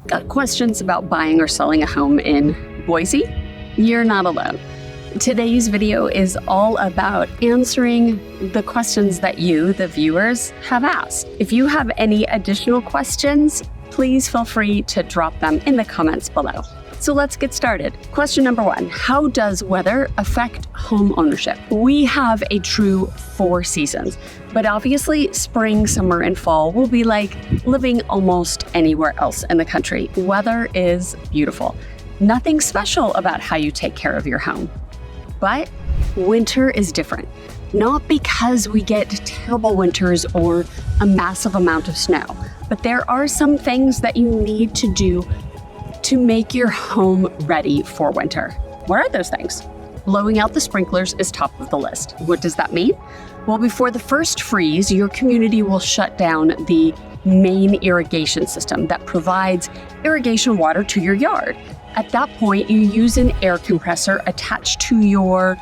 Got questions about buying or selling a home in Boise? You're not alone. Today's video is all about answering the questions that you, the viewers, have asked. If you have any additional questions, please feel free to drop them in the comments below. So let's get started. Question number 1, how does weather affect home ownership? We have a true 4 seasons, but obviously spring, summer, and fall will be like living almost anywhere else in the country. Weather is beautiful. Nothing special about how you take care of your home. But winter is different. Not because we get terrible winters or a massive amount of snow, but there are some things that you need to do to make your home ready for winter. What are those things? Blowing out the sprinklers is top of the list. What does that mean? Well, before the first freeze, your community will shut down the main irrigation system that provides irrigation water to your yard. At that point, you use an air compressor attached to your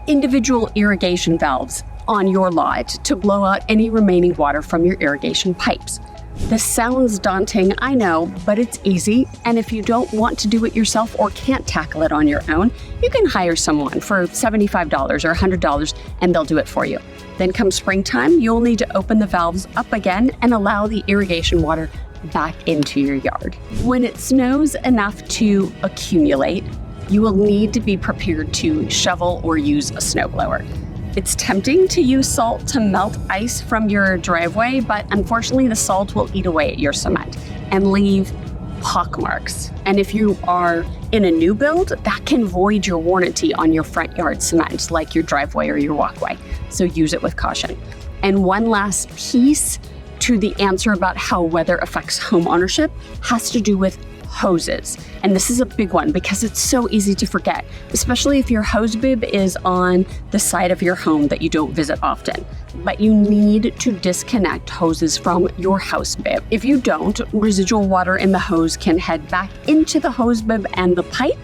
individual irrigation valves on your lot to blow out any remaining water from your irrigation pipes. This sounds daunting, I know, but it's easy, and if you don't want to do it yourself or can't tackle it on your own, you can hire someone for $75 or $100 and they'll do it for you. Then come springtime, you'll need to open the valves up again and allow the irrigation water back into your yard. When it snows enough to accumulate, you will need to be prepared to shovel or use a snowblower. It's tempting to use salt to melt ice from your driveway, but unfortunately the salt will eat away at your cement and leave pockmarks. And if you are in a new build, that can void your warranty on your front yard cement, like your driveway or your walkway. So use it with caution. And one last piece to the answer about how weather affects home ownership has to do with hoses. And this is a big one because it's so easy to forget, especially if your hose bib is on the side of your home that you don't visit often. But you need to disconnect hoses from your house bib. If you don't, residual water in the hose can head back into the hose bib and the pipe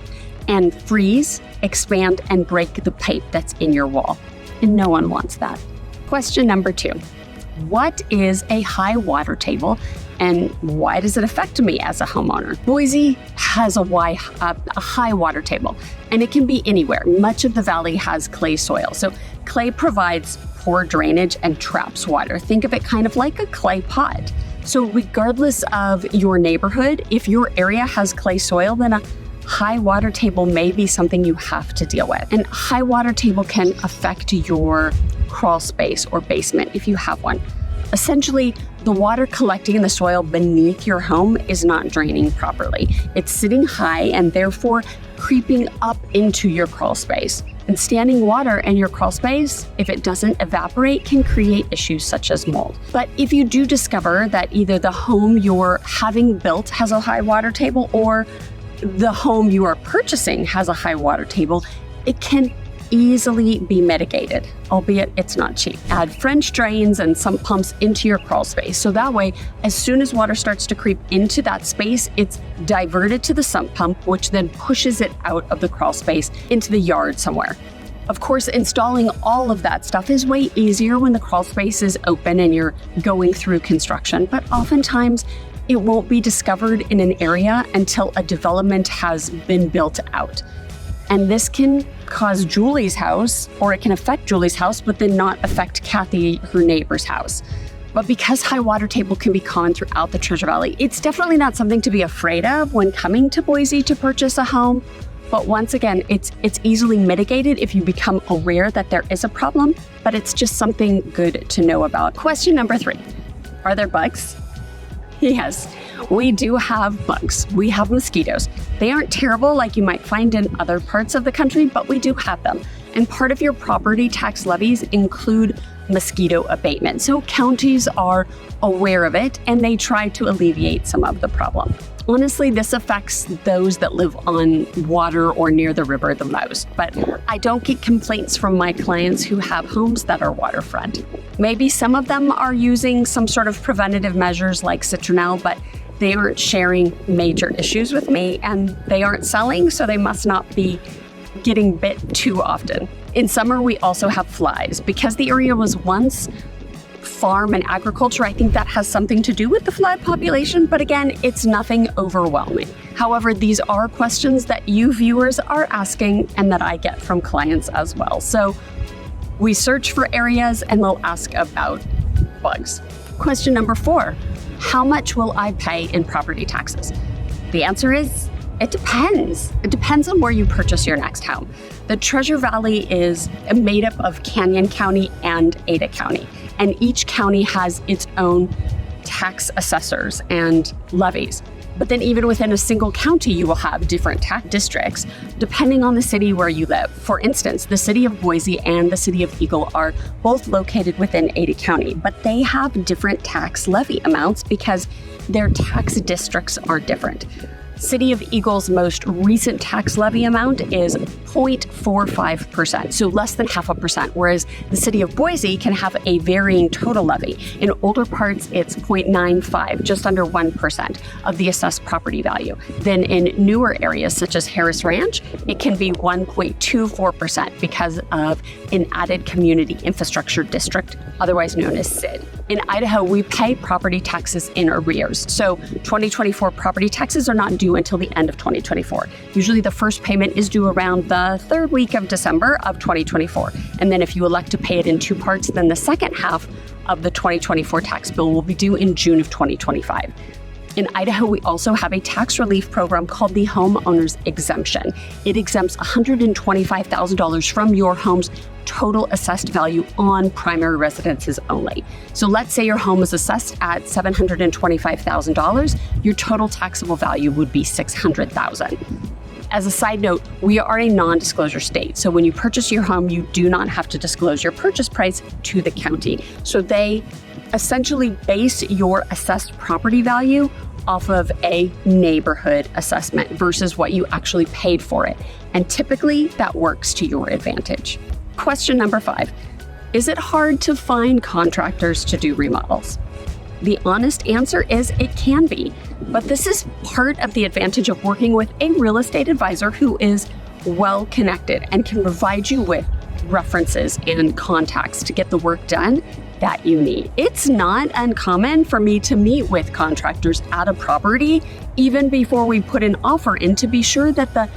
and freeze, expand, and break the pipe that's in your wall. And no one wants that. Question number 2. What is a high water table and why does it affect me as a homeowner? Boise has a high water table, and it can be anywhere. Much of the valley has clay soil, so clay provides poor drainage and traps water. Think of it kind of like a clay pot. So regardless of your neighborhood, if your area has clay soil, then a high water table may be something you have to deal with. And high water table can affect your crawl space or basement if you have one. Essentially, the water collecting in the soil beneath your home is not draining properly. It's sitting high and therefore creeping up into your crawl space. And standing water in your crawl space, if it doesn't evaporate, can create issues such as mold. But if you do discover that either the home you're having built has a high water table or the home you are purchasing has a high water table, it can easily be mitigated, albeit it's not cheap. Add French drains and sump pumps into your crawl space. So that way, as soon as water starts to creep into that space, it's diverted to the sump pump, which then pushes it out of the crawl space into the yard somewhere. Of course, installing all of that stuff is way easier when the crawl space is open and you're going through construction, but oftentimes it won't be discovered in an area until a development has been built out. And this can cause Julie's house, or it can affect Julie's house, but then not affect Kathy, her neighbor's house. But because high water table can be common throughout the Treasure Valley, it's definitely not something to be afraid of when coming to Boise to purchase a home. But once again, it's easily mitigated if you become aware that there is a problem, but it's just something good to know about. Question number 3, are there bugs? Yes, we do have bugs. We have mosquitoes. They aren't terrible like you might find in other parts of the country, but we do have them. And part of your property tax levies include mosquito abatement. So counties are aware of it and they try to alleviate some of the problem. Honestly, this affects those that live on water or near the river the most, but I don't get complaints from my clients who have homes that are waterfront. Maybe some of them are using some sort of preventative measures like citronelle, but they aren't sharing major issues with me and they aren't selling, so they must not be getting bit too often. In summer, we also have flies. Because the area was once farm and agriculture, I think that has something to do with the flood population, but again, it's nothing overwhelming. However, these are questions that you viewers are asking and that I get from clients as well. So we search for areas and they'll ask about bugs. Question number 4, how much will I pay in property taxes? The answer is, it depends. It depends on where you purchase your next home. The Treasure Valley is made up of Canyon County and Ada County, and each county has its own tax assessors and levies. But then even within a single county, you will have different tax districts depending on the city where you live. For instance, the city of Boise and the city of Eagle are both located within Ada County, but they have different tax levy amounts because their tax districts are different. City of Eagle's most recent tax levy amount is 0.45%, so less than 0.5%, whereas the city of Boise can have a varying total levy. In older parts, it's 0.95, just under 1% of the assessed property value. Then in newer areas, such as Harris Ranch, it can be 1.24% because of an added community infrastructure district, otherwise known as SID. In Idaho, we pay property taxes in arrears. So 2024 property taxes are not due until the end of 2024. Usually the first payment is due around the third week of December of 2024. And then if you elect to pay it in 2 parts, then the second half of the 2024 tax bill will be due in June of 2025. In Idaho, we also have a tax relief program called the Homeowner's Exemption. It exempts $125,000 from your home's total assessed value on primary residences only. So let's say your home is assessed at $725,000, your total taxable value would be $600,000. As a side note, we are a non-disclosure state. So when you purchase your home, you do not have to disclose your purchase price to the county. So they essentially base your assessed property value off of a neighborhood assessment versus what you actually paid for it. And typically that works to your advantage. Question number 5, is it hard to find contractors to do remodels? The honest answer is it can be, but this is part of the advantage of working with a real estate advisor who is well connected and can provide you with references and contacts to get the work done that you need. It's not uncommon for me to meet with contractors at a property even before we put an offer in to be sure that the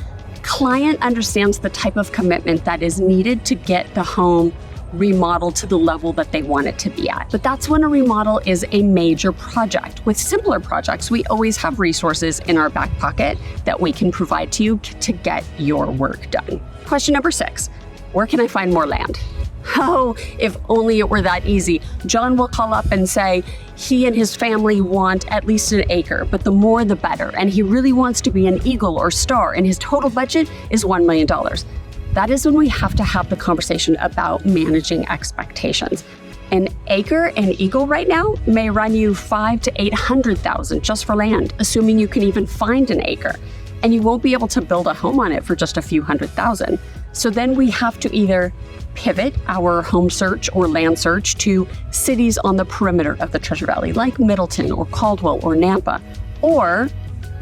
client understands the type of commitment that is needed to get the home remodeled to the level that they want it to be at. But that's when a remodel is a major project. With simpler projects, we always have resources in our back pocket that we can provide to you to get your work done. Question number 6, where can I find more land? Oh, if only it were that easy. John will call up and say he and his family want at least an acre, but the more the better. And he really wants to be an Eagle or Star, and his total budget is $1 million. That is when we have to have the conversation about managing expectations. An acre in Eagle right now may run you $500,000 to $800,000 just for land, assuming you can even find an acre. And you won't be able to build a home on it for just a few $100,000. So then we have to either pivot our home search or land search to cities on the perimeter of the Treasure Valley, like Middleton or Caldwell or Nampa, or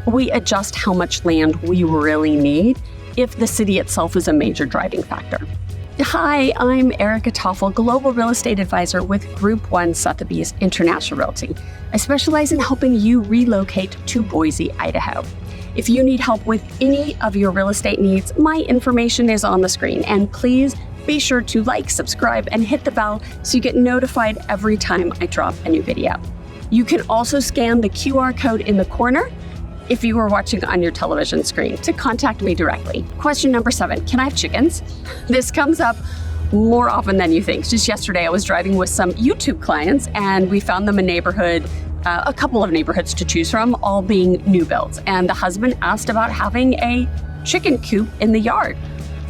we adjust how much land we really need if the city itself is a major driving factor. Hi, I'm Erica Toffel, Global Real Estate Advisor with Group 1 Sotheby's International Realty. I specialize in helping you relocate to Boise, Idaho. If you need help with any of your real estate needs, my information is on the screen, and please be sure to like, subscribe, and hit the bell so you get notified every time I drop a new video. You can also scan the QR code in the corner if you are watching on your television screen to contact me directly. Question number 7, can I have chickens? This comes up more often than you think. Just yesterday, I was driving with some YouTube clients and we found them a couple of neighborhoods to choose from, all being new builds. And the husband asked about having a chicken coop in the yard.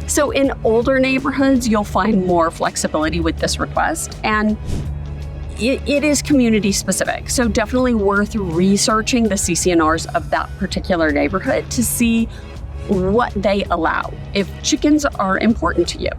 So in older neighborhoods, you'll find more flexibility with this request. And it is community specific. So definitely worth researching the CC&Rs of that particular neighborhood to see what they allow if chickens are important to you.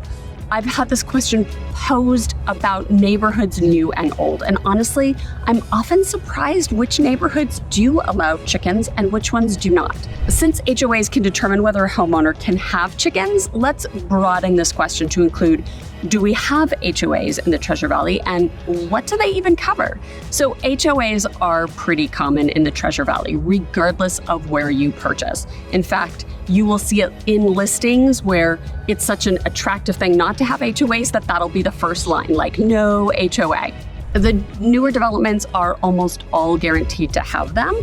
I've had this question posed about neighborhoods new and old, and honestly, I'm often surprised which neighborhoods do allow chickens and which ones do not. Since HOAs can determine whether a homeowner can have chickens, let's broaden this question to include, do we have HOAs in the Treasure Valley, and what do they even cover? So HOAs are pretty common in the Treasure Valley, regardless of where you purchase. In fact, you will see it in listings where it's such an attractive thing not to have HOAs that that'll be the first line, like no HOA. The newer developments are almost all guaranteed to have them,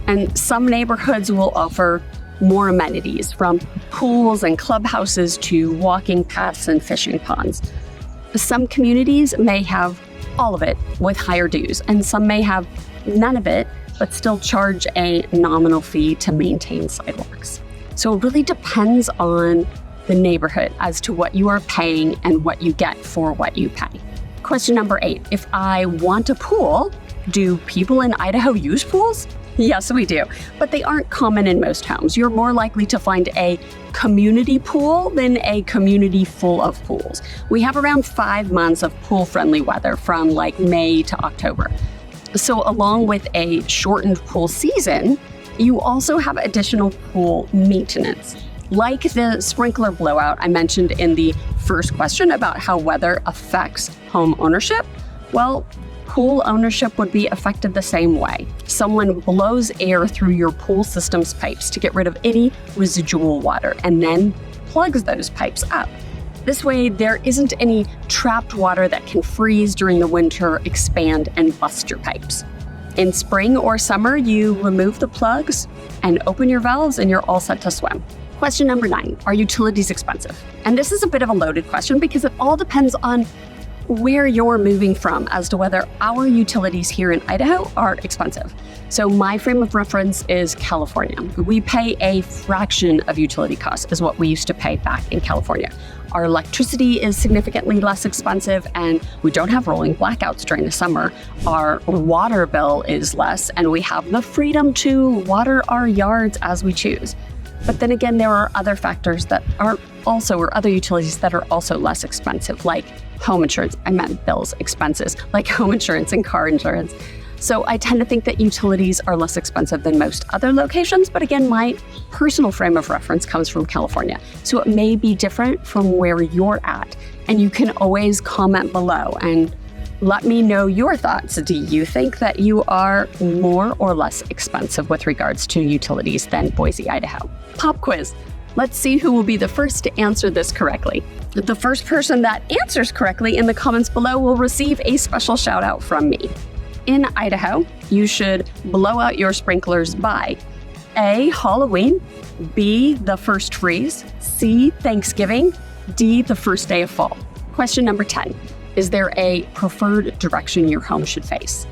and some neighborhoods will offer more amenities, from pools and clubhouses to walking paths and fishing ponds. Some communities may have all of it with higher dues, and some may have none of it, but still charge a nominal fee to maintain sidewalks. So it really depends on the neighborhood as to what you are paying and what you get for what you pay. Question number 8, if I want a pool, do people in Idaho use pools? Yes, we do, but they aren't common in most homes. You're more likely to find a community pool than a community full of pools. We have around 5 months of pool-friendly weather from like May to October. So along with a shortened pool season, you also have additional pool maintenance, like the sprinkler blowout I mentioned in the first question about how weather affects home ownership. Well, pool ownership would be affected the same way. Someone blows air through your pool system's pipes to get rid of any residual water and then plugs those pipes up. This way, there isn't any trapped water that can freeze during the winter, expand, and bust your pipes. In spring or summer, you remove the plugs and open your valves and you're all set to swim. Question number 9, are utilities expensive? And this is a bit of a loaded question because it all depends on where you're moving from as to whether our utilities here in Idaho are expensive. So my frame of reference is California. We pay a fraction of utility costs is what we used to pay back in California. Our electricity is significantly less expensive and we don't have rolling blackouts during the summer. Our water bill is less and we have the freedom to water our yards as we choose. But then again, there are other factors that are also, or other utilities that are also less expensive, like home insurance. I meant bills, expenses, like home insurance and car insurance. So I tend to think that utilities are less expensive than most other locations. But again, my personal frame of reference comes from California. So it may be different from where you're at. And you can always comment below and let me know your thoughts. Do you think that you are more or less expensive with regards to utilities than Boise, Idaho? Pop quiz. Let's see who will be the first to answer this correctly. The first person that answers correctly in the comments below will receive a special shout out from me. In Idaho, you should blow out your sprinklers by A, Halloween, B, the first freeze, C, Thanksgiving, D, the first day of fall. Question number 10. Is there a preferred direction your home should face?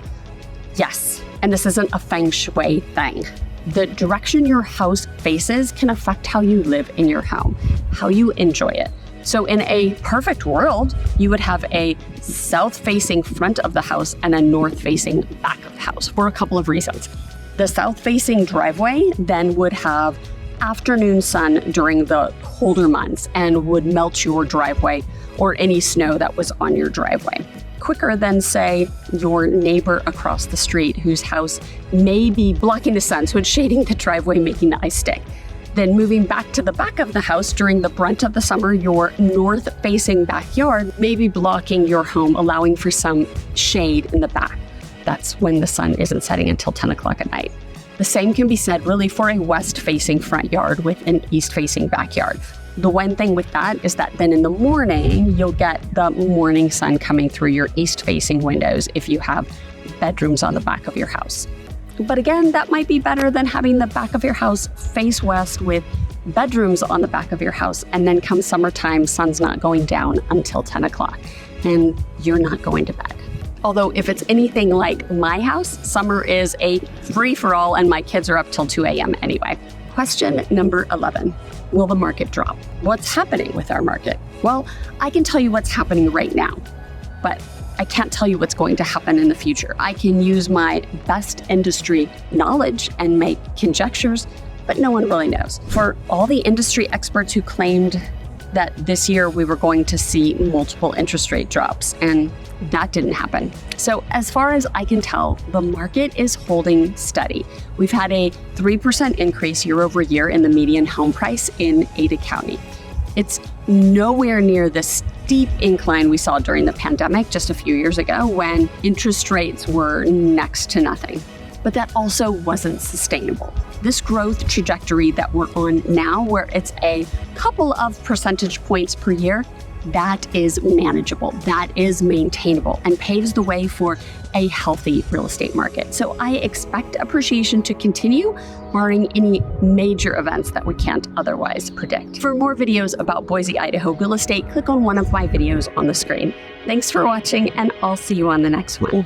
Yes, and this isn't a feng shui thing. The direction your house faces can affect how you live in your home, how you enjoy it. So in a perfect world, you would have a south-facing front of the house and a north-facing back of the house for a couple of reasons. The south-facing driveway then would have afternoon sun during the colder months and would melt your driveway or any snow that was on your driveway quicker than, say, your neighbor across the street whose house may be blocking the sun, so it's shading the driveway, making the ice stick. Then moving back to the back of the house during the brunt of the summer, your north-facing backyard may be blocking your home, allowing for some shade in the back. That's when the sun isn't setting until 10 o'clock at night. The same can be said really for a west-facing front yard with an east-facing backyard. The one thing with that is that then in the morning, you'll get the morning sun coming through your east-facing windows if you have bedrooms on the back of your house. But again, that might be better than having the back of your house face west with bedrooms on the back of your house, and then come summertime, sun's not going down until 10 o'clock, and you're not going to bed. Although if it's anything like my house, summer is a free-for-all and my kids are up till 2 a.m. anyway. Question number 11. Will the market drop? What's happening with our market? Well, I can tell you what's happening right now, but I can't tell you what's going to happen in the future. I can use my best industry knowledge and make conjectures, but no one really knows. For all the industry experts who claimed that this year we were going to see multiple interest rate drops, and that didn't happen. So as far as I can tell, the market is holding steady. We've had a 3% increase year over year in the median home price in Ada County. It's nowhere near the steep incline we saw during the pandemic just a few years ago when interest rates were next to nothing. But that also wasn't sustainable. This growth trajectory that we're on now, where it's a couple of percentage points per year, that is manageable, that is maintainable, and paves the way for a healthy real estate market. So I expect appreciation to continue, barring any major events that we can't otherwise predict. For more videos about Boise, Idaho real estate, click on one of my videos on the screen. Thanks for watching, and I'll see you on the next one.